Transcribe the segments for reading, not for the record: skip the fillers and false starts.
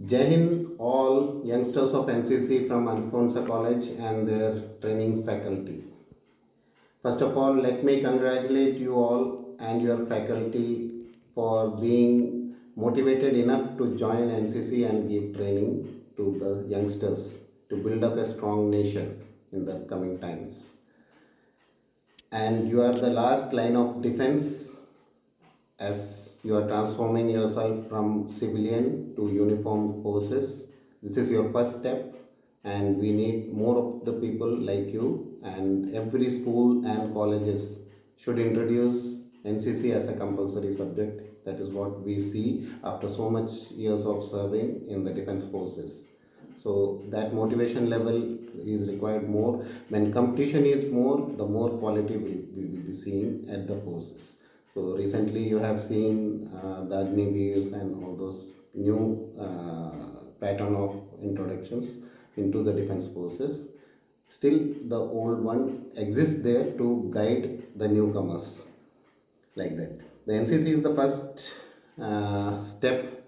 Jai Hind, all youngsters of NCC from Alfonsa College and their training faculty. First of all, let me congratulate you all and your faculty for being motivated enough to join NCC and give training to the youngsters to build up a strong nation in the coming times. And you are the last line of defense as you are transforming yourself from civilian to uniformed forces. This is your first step, and we need more of the people like you, and every school and colleges should introduce NCC as a compulsory subject. That is what we see after so much years of serving in the defense forces. So that motivation level is required more. When competition is more, the more quality we will be seeing at the forces. So recently you have seen the Agniveers and all those new pattern of introductions into the defense forces. Still the old one exists there to guide the newcomers like that. The NCC is the first step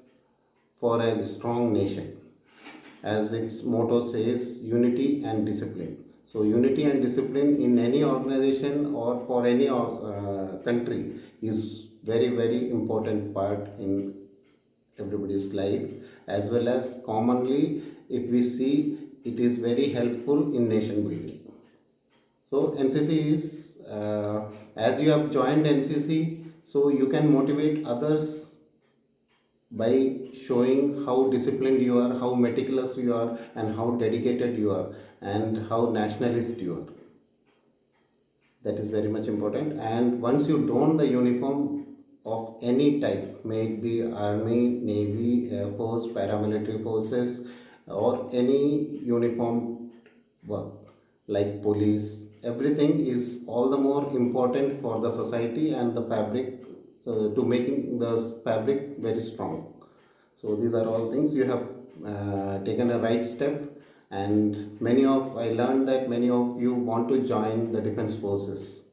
for a strong nation. As its motto says, unity and discipline. So unity and discipline in any organization or for any country is very important part in everybody's life, as well as commonly if we see it is very helpful in nation building. So NCC is as you have joined NCC, so you can motivate others by showing how disciplined you are, how meticulous you are, and how dedicated you are, and how nationalist you are. That is very much important. And once you don the uniform of any type, may it be army, navy, air force, paramilitary forces, or any uniform work like police, everything is all the more important for the society and the fabric to making the fabric very strong. So these are all things you have taken a right step, and I learned that many of you want to join the defense forces.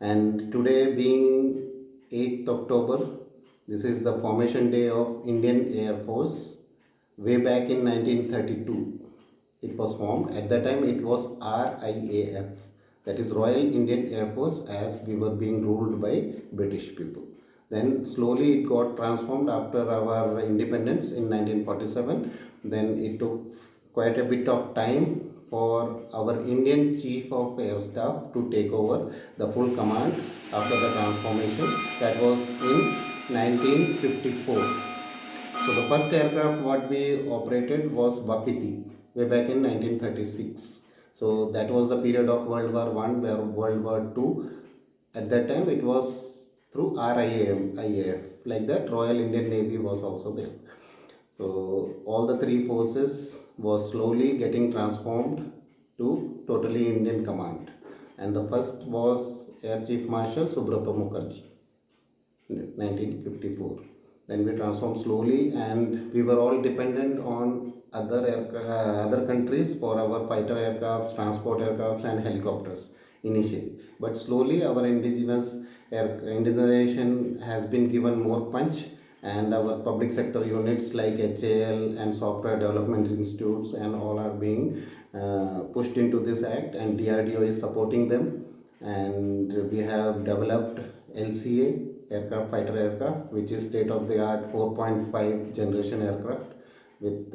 And today being 8th October, this is the formation day of Indian Air Force. Way back in 1932 it was formed. At that time it was RIAF, that is Royal Indian Air Force, as we were being ruled by British people. Then slowly it got transformed after our independence in 1947. Then it took quite a bit of time for our Indian Chief of Air Staff to take over the full command after the transformation. That was in 1954. So the first aircraft what we operated was Wapiti way back in 1936. So that was the period of World War I, where World War II. At that time it was through RIAF, like that Royal Indian Navy was also there. So all the three forces was slowly getting transformed to totally Indian command. And the first was Air Chief Marshal Subrata Mukherjee, 1954. Then we transformed slowly, and we were all dependent on other countries for our fighter aircrafts, transport aircrafts, and helicopters initially. But slowly our indigenization has been given more punch, and our public sector units like HAL and software development institutes and all are being pushed into this act, and DRDO is supporting them. And we have developed LCA, fighter aircraft, which is state of the art 4.5 generation aircraft with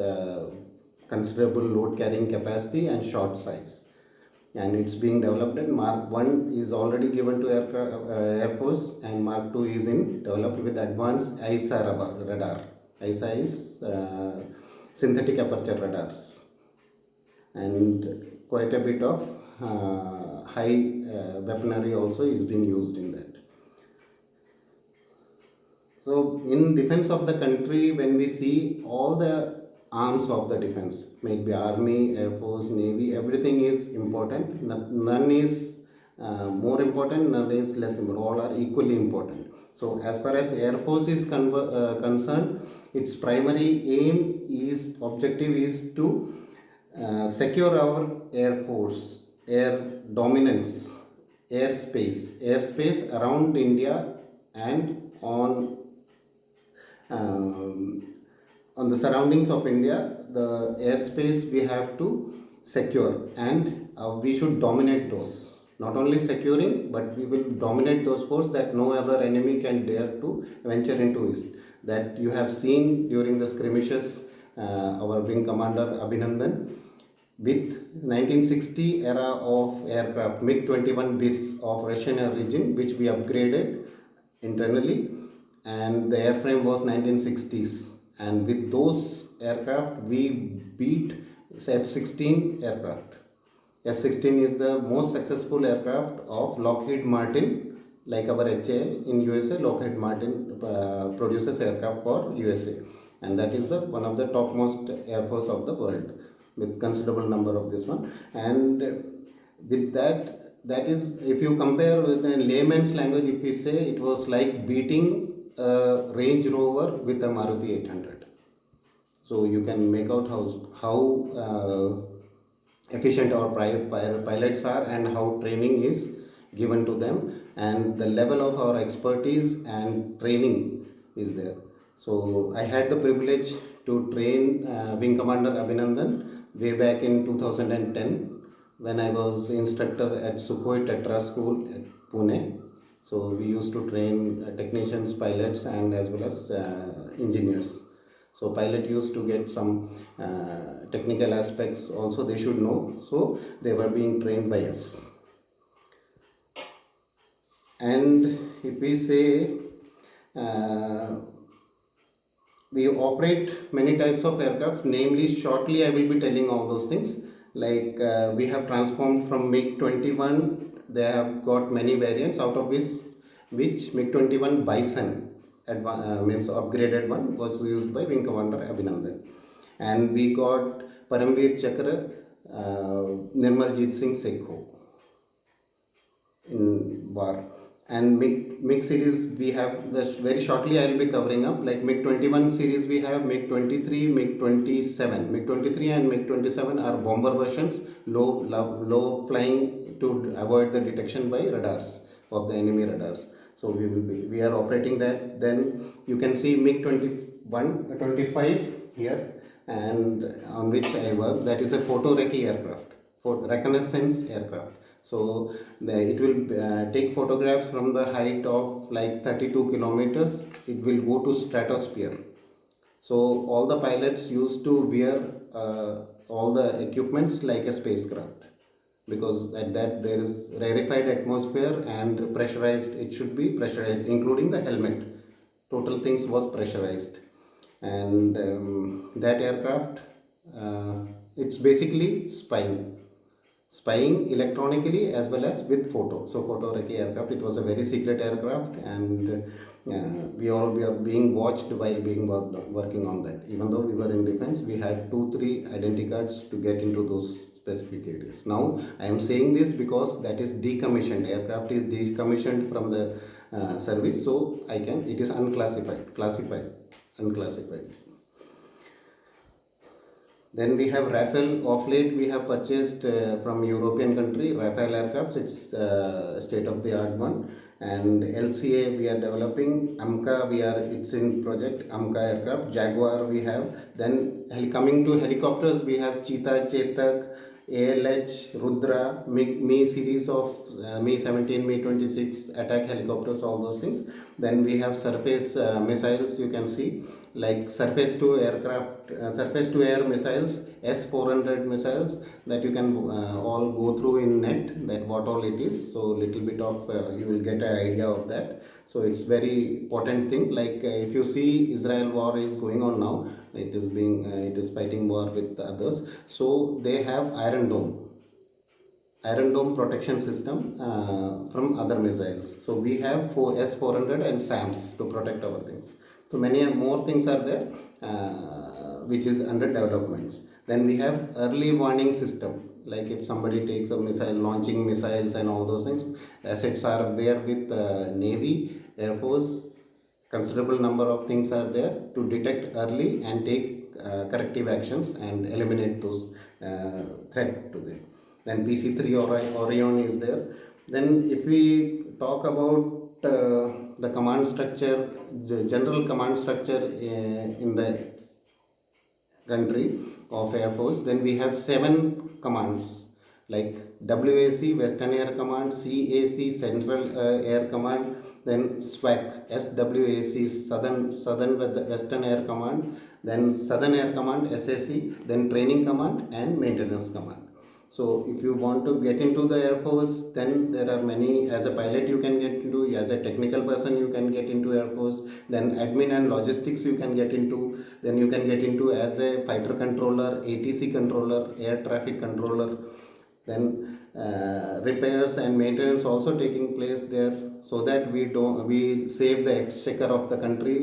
considerable load carrying capacity and short size. And it's being developed, and Mark 1 is already given to Air Force, and Mark 2 is in developed with advanced ISA radar. ISA is synthetic aperture radars, and quite a bit of high weaponry also is being used in that. So in defense of the country, when we see all the arms of the defense, may it be army, air force, navy, everything is important. None is more important, none is less important. All are equally important. So as far as air force is concerned, its primary objective is to secure our air force, air dominance, airspace around India and on on the surroundings of India, the airspace we have to secure, and we should dominate those. Not only securing, but we will dominate those forces that no other enemy can dare to venture into it. That you have seen during the skirmishes, our wing commander Abhinandan with 1960 era of aircraft MiG-21 bis of Russian origin, which we upgraded internally, and the airframe was 1960s, and with those aircraft we beat F-16 aircraft. F-16 is the most successful aircraft of Lockheed Martin, like our HAL in USA. Lockheed Martin produces aircraft for USA, and that is the one of the topmost air force of the world, with considerable number of this one. And with that is, if you compare with the layman's language, if we say, it was like beating a Range Rover with a Maruti 800. So you can make out how efficient our pilots are, and how training is given to them, and the level of our expertise and training is there. So I had the privilege to train Wing Commander Abhinandan way back in 2010, when I was instructor at Sukhoi Tetra School at Pune. So we used to train technicians, pilots, and as well as engineers. So pilot used to get some technical aspects also they should know. So they were being trained by us. And if we say we operate many types of aircraft, namely shortly I will be telling all those things. Like we have transformed from MiG-21. They have got many variants, out of which MiG-21 Bison means upgraded one was used by Wing Commander Abhinandan. And we got Paramveer Chakra Nirmaljit Singh Sekho in war. And MiG series we have, very shortly I will be covering up. Like MiG-21 series we have MiG-23, MiG-27. MiG-23 and MiG-27 are bomber versions, low flying to avoid the detection by radars of the enemy radars. So we are operating that. Then you can see MiG-21, 25 here, and on which I work. That is a photorecce aircraft, reconnaissance aircraft. So it will take photographs from the height of like 32 kilometers. It will go to stratosphere. So all the pilots used to wear all the equipments like a spacecraft, because at that there is rarefied atmosphere and pressurized. It should be pressurized, including the helmet. Total things was pressurized. And that aircraft, it's basically spying electronically as well as with photo. So photorecce aircraft, it was a very secret aircraft, and we are being watched while working on that. Even though we were in defense, we had 2-3 identity cards to get into those specific areas. Now I am saying this because that is decommissioned. Aircraft is decommissioned from the service, so it is unclassified. Then we have Rafale. Of late we have purchased from European country Rafale aircrafts. It's state-of-the-art one. And LCA we are developing. AMCA it's in project. AMCA aircraft. Jaguar we have. Then coming to helicopters, we have Cheetah, Chetak, ALH, Rudra, Mi series of Mi-17, Mi-26 attack helicopters, all those things. Then we have surface missiles. You can see, like surface to air missiles, S-400 missiles, that you can all go through in net, that what all it is. So little bit of you will get an idea of that. So it's very important thing. Like if you see, Israel war is going on now. It is fighting war with others. So they have Iron Dome protection system from other missiles. So we have S-400 and SAMs to protect our things. So many more things are there which is under developments. Then we have early warning system. Like if somebody takes a missile, launching missiles and all those things, assets are there with Navy, Air Force. Considerable number of things are there to detect early and take corrective actions and eliminate those threat to them. Then PC-3 Orion is there. Then if we talk about the command structure, the general command structure in the country of Air Force, then we have 7 commands like WAC Western Air Command, CAC Central Air Command, then SWAC Southern Western Air Command, then Southern Air Command SAC, then Training Command and Maintenance Command. So if you want to get into the Air Force, then there are many. As a pilot you can get into, as a technical person you can get into Air Force, then admin and logistics you can get into, then you can get into as a fighter controller, ATC controller, air traffic controller, then repairs and maintenance also taking place there, so that we save the exchequer of the country,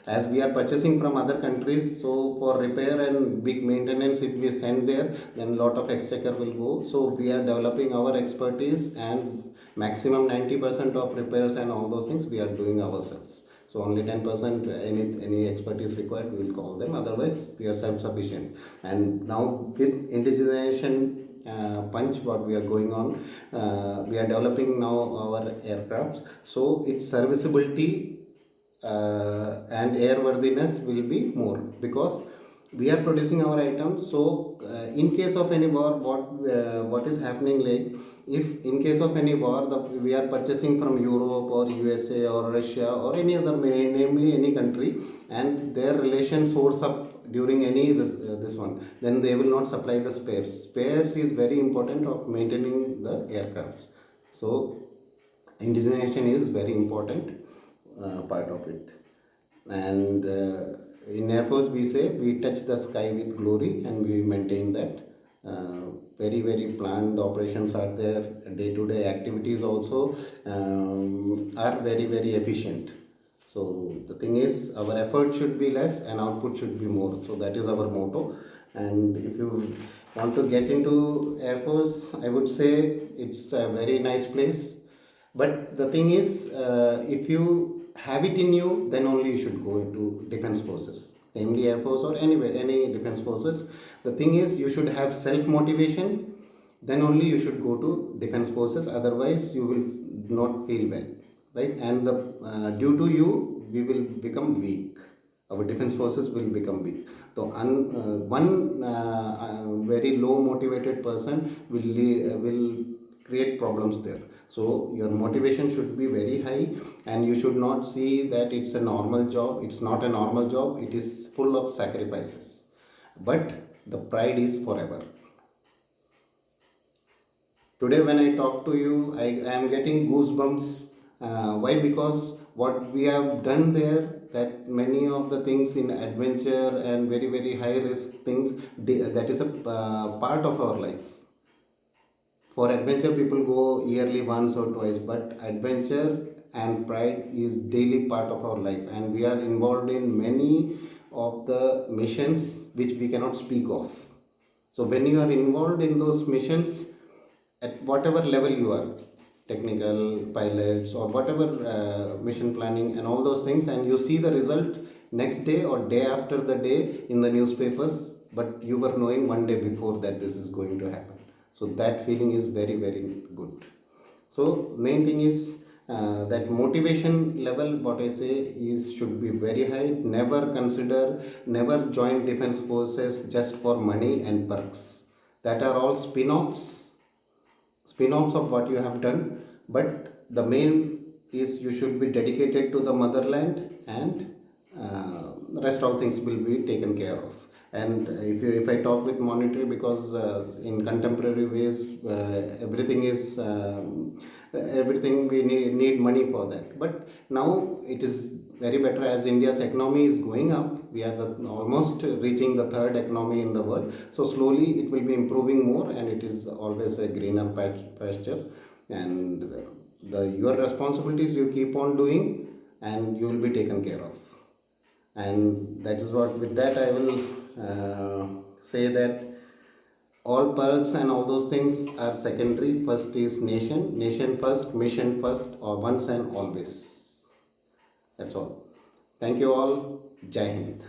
as we are purchasing from other countries. So for repair and big maintenance, if we send there, then lot of exchequer will go. So we are developing our expertise, and maximum 90% of repairs and all those things we are doing ourselves. So only 10% any expertise required, we will call them, otherwise we are self-sufficient. And now with indigenization punch what we are going on, we are developing now our aircrafts, so its serviceability and airworthiness will be more, because we are producing our items. So in case of any war, what is happening, like if in case of any war we are purchasing from Europe or USA or Russia or any other, namely any country, and their relation soars up during any this one, then they will not supply the spares is very important of maintaining the aircrafts. So indigenization is very important part of it. And in Air Force we say we touch the sky with glory, and we maintain that. Very planned operations are there, day-to-day activities also are very efficient. So the thing is, our effort should be less and output should be more. So that is our motto. And if you want to get into Air Force, I would say it's a very nice place. But the thing is, if you have it in you, then only you should go into Defense Forces, namely Air Force or anywhere, any Defense Forces. The thing is, you should have self-motivation, then only you should go to Defense Forces, otherwise you will not feel well, right? And due to you, we will become weak. Our Defense Forces will become weak. So one very low motivated person will create problems there. So your motivation should be very high, and you should not see that it's a normal job. It's not a normal job. It is full of sacrifices. But the pride is forever. Today when I talk to you, I am getting goosebumps. Why? Because what we have done there, that many of the things in adventure and very high risk things, that is a part of our life. For adventure, people go yearly once or twice, but adventure and pride is daily part of our life, and we are involved in many of the missions which we cannot speak of. So when you are involved in those missions, at whatever level you are, technical, pilots, or whatever mission planning and all those things, and you see the result next day or day after the day in the newspapers, but you were knowing one day before that this is going to happen. So that feeling is very good. So main thing is that motivation level, what I say is, should be very high. Never join Defense Forces just for money and perks. That are all spin-offs of what you have done. But the main is you should be dedicated to the motherland, and the rest all things will be taken care of. And if I talk with monetary, because in contemporary ways everything we need money for that. But now it is very better, as India's economy is going up. We are almost reaching the third economy in the world. So slowly it will be improving more, and it is always a greener pasture. And your responsibilities you keep on doing, and you will be taken care of. And that is what, with that I will say that all perks and all those things are secondary. First is nation first, mission first, or once and always. That's all. Thank you all. Jai Hind.